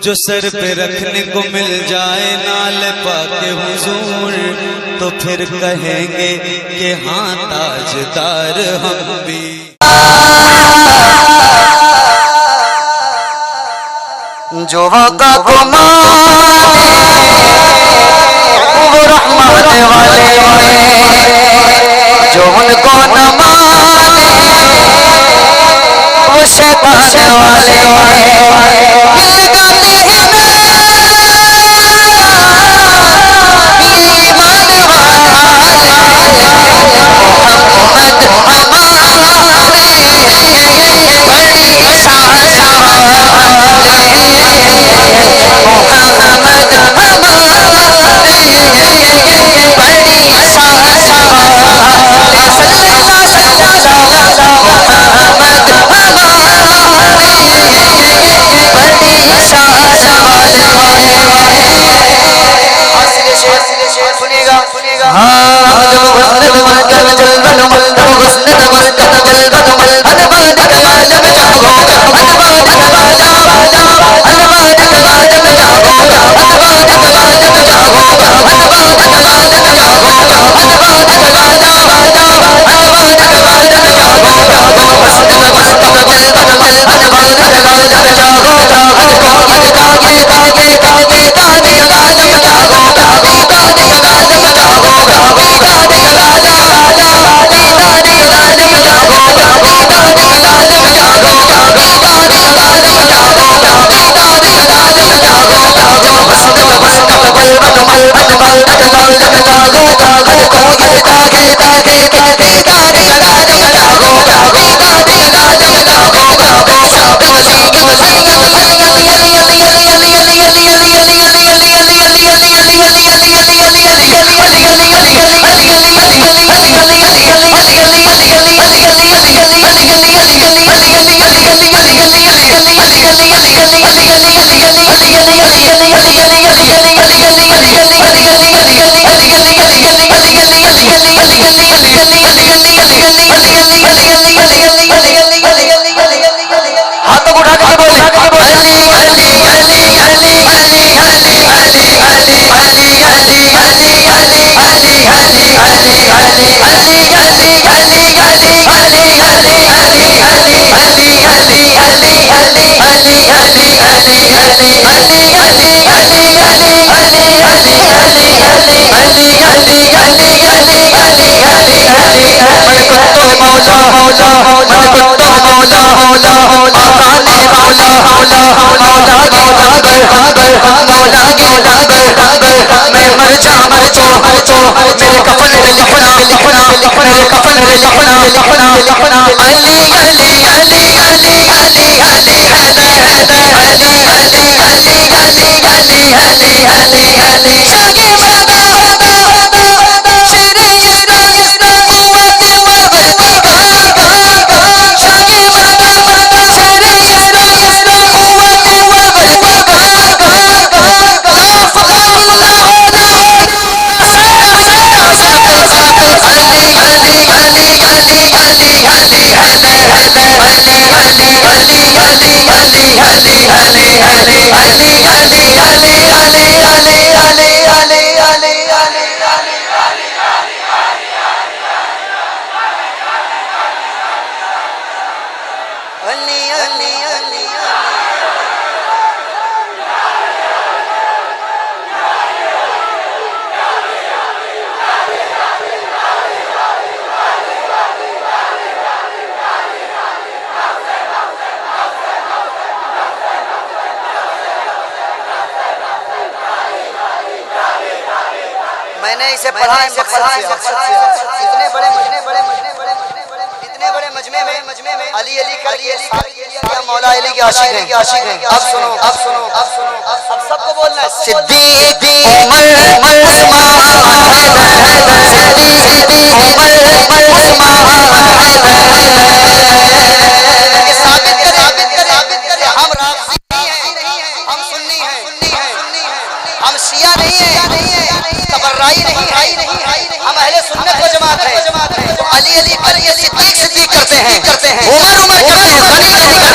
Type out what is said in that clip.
جو سر پہ رکھنے کو مل جائے نال پاک حضور تو پھر کہیں گے کہ ہاں تاجدار ہم بھی. جو وقع کو مانے وہ رحمت والے، جو ان کو نہ مانے وہ شیطان والے. اتنے بڑے مجمع میں علی علی کر کے مولا علی کے عاشق ہیں. اب سنو اب سب کو بولنا ہے. صدیق عمر ہم رافضی ہیں، ہم سنی ہیں، ہم شیعہ نہیں ہیں، تبرعی نہیں ہیں، ہم اہل سنت و جماعت ہیں. علی علی کر کے صدیق کرتے ہیں، عمر کرتے ہیں، غنی کرتے ہیں.